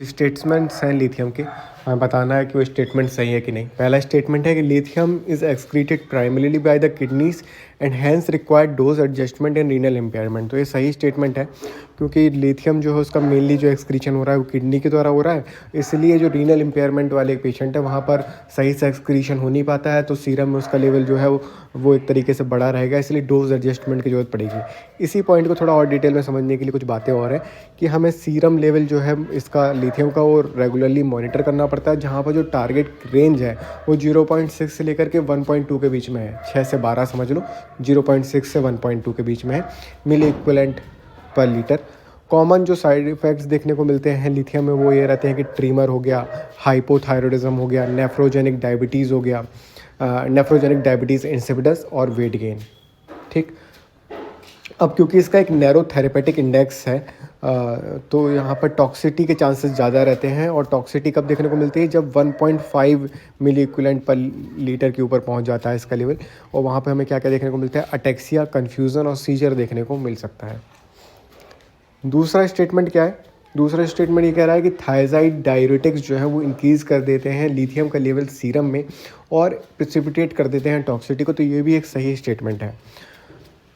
Statements हैं lithium के, हमें बताना है कि वो स्टेटमेंट सही है कि नहीं। पहला स्टेटमेंट है कि lithium is excreted primarily by the kidneys and hence required dose adjustment and renal impairment. तो ये सही स्टेटमेंट है, क्योंकि लिथियम जो है उसका मेनली जो एक्सक्रीशन हो रहा है वो किडनी के द्वारा हो रहा है, इसलिए जो रीनल इम्पेयरमेंट वाले पेशेंट है वहाँ पर सही से एक्सक्रीशन हो नहीं पाता है, तो सीरम में उसका लेवल जो है वो एक तरीके से बढ़ा रहेगा, इसलिए डोज एडजस्टमेंट की जरूरत पड़ेगी। इसी पॉइंट को थोड़ा और डिटेल में समझने के लिए कुछ बातें और हैं कि हमें सीरम लेवल जो है इसका लिथियम का वो रेगुलरली मॉनिटर करना पड़ता है, जहाँ पर जो टारगेट रेंज है वो 0.6 से लेकर के 1.2 के बीच में है, 6 से 12 समझ लो, 0.6 से 1.2 के बीच में है मिली इक्विवेलेंट पर लीटर। कॉमन जो साइड इफ़ेक्ट्स देखने को मिलते हैं लिथियम में वो ये रहते हैं कि ट्रीमर हो गया, हाइपोथायरॉयडिज्म हो गया, नेफ्रोजेनिक डायबिटीज़ हो गया, नेफ्रोजेनिक डायबिटीज़ इंसिपिडस और वेट गेन। ठीक, अब क्योंकि इसका एक नैरो थेरेपेटिक इंडेक्स है तो यहाँ पर टॉक्सिटी के चांसेस ज़्यादा रहते हैं, और टॉक्सिटी कब देखने को मिलती है जब 1.5 मिली इक्विवेलेंट पर लीटर के ऊपर पहुँच जाता है इसका लेवल, और वहाँ पर हमें क्या क्या देखने को मिलता है, अटेक्सिया, कन्फ्यूज़न और सीजर देखने को मिल सकता है। दूसरा स्टेटमेंट क्या है, दूसरा स्टेटमेंट ये कह रहा है कि थायजाइड डाययूरेटिक्स जो है वो इंक्रीज़ कर देते हैं लिथियम का लेवल सीरम में और प्रिसिपिटेट कर देते हैं टॉक्सिटी को, तो ये भी एक सही स्टेटमेंट है।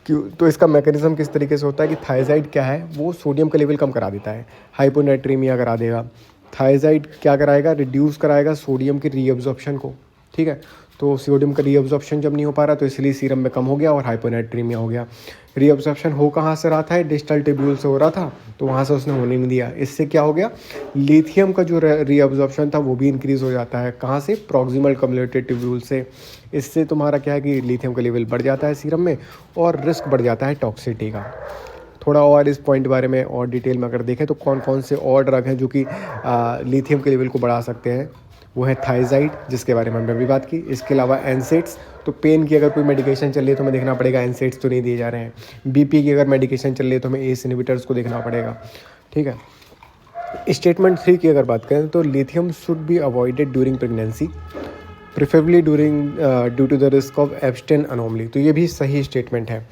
क्यों, तो इसका मैकेनिज्म किस तरीके से होता है कि थायजाइड क्या है वो सोडियम का लेवल कम करा देता है, हाइपोनेट्रीमिया करा देगा। थायजाइड क्या कराएगा, रिड्यूस कराएगा सोडियम की रीअब्जॉर्प्शन को। ठीक है, तो सोडियम का रीअब्जॉर्प्शन जब नहीं हो पा रहा तो इसलिए सीरम में कम हो गया और हाइपोनेट्रीमिया हो गया। रीअब्जॉर्प्शन हो कहाँ से रहा था, डिस्टल ट्यूब्यूल से हो रहा था, तो वहाँ से उसने होने नहीं दिया, इससे क्या हो गया, लिथियम का जो रीअब्जॉर्प्शन था वो भी इंक्रीज़ हो जाता है। कहाँ से, प्रॉक्सिमल कम्युलेटेड ट्यूब्यूल से। इससे तुम्हारा क्या है कि लिथियम का लेवल बढ़ जाता है सीरम में और रिस्क बढ़ जाता है टॉक्सिटी का। थोड़ा और इस पॉइंट बारे में और डिटेल में अगर देखें तो कौन कौन से और ड्रग हैं जो कि लिथियम के लेवल को बढ़ा सकते हैं, वो है थायजाइड जिसके बारे में हमने अभी बात की। इसके अलावा एनसेड्स, तो पेन की अगर कोई मेडिकेशन चल रही है तो हमें देखना पड़ेगा एनसेड्स तो नहीं दिए जा रहे हैं। बीपी की अगर मेडिकेशन चल रही है तो हमें एस इनहिबिटर्स को देखना पड़ेगा। ठीक है, स्टेटमेंट 3 की अगर बात करें तो lithium should be avoided during pregnancy preferably due to the risk of Ebstein anomaly. तो ये भी सही स्टेटमेंट है।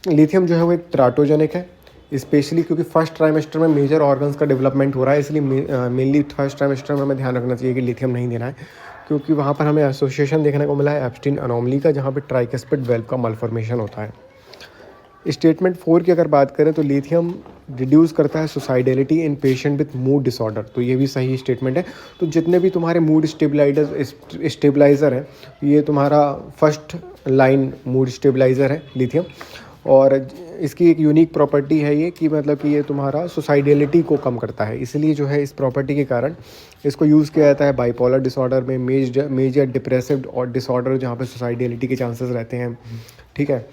लिथियम जो है वो एक ट्राटोजेनिक है, स्पेशली क्योंकि फर्स्ट ट्राइमेस्टर में मेजर ऑर्गन्स का डेवलपमेंट हो रहा है, इसलिए मेनली फर्स्ट ट्राइमेस्टर में हमें ध्यान रखना चाहिए कि लिथियम नहीं देना है, क्योंकि वहाँ पर हमें एसोसिएशन देखने को मिला है एब्स्टेन अनोमली का, जहाँ पर ट्राइकस्पिड वेल्व का मल्फॉर्मेशन होता है। स्टेटमेंट 4 की अगर बात करें तो लिथियम रिड्यूस करता है सुसाइडेलिटी इन पेशेंट विथ मूड डिसऑर्डर। तो ये भी सही स्टेटमेंट है। तो जितने भी तुम्हारे मूड स्टेबलाइज़र हैं, ये तुम्हारा फर्स्ट लाइन मूड स्टेबलाइज़र है लिथियम, और इसकी एक यूनिक प्रॉपर्टी है ये कि मतलब कि ये तुम्हारा सुसाइडेलिटी को कम करता है, इसलिए जो है इस प्रॉपर्टी के कारण इसको यूज़ किया जाता है बाइपोलर डिसऑर्डर में, मेजर डिप्रेसिव और डिसऑर्डर जहाँ पे सुसाइडेलिटी के चांसेस रहते हैं। ठीक है,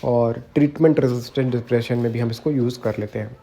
और ट्रीटमेंट रेजिस्टेंट डिप्रेशन में भी हम इसको यूज़ कर लेते हैं।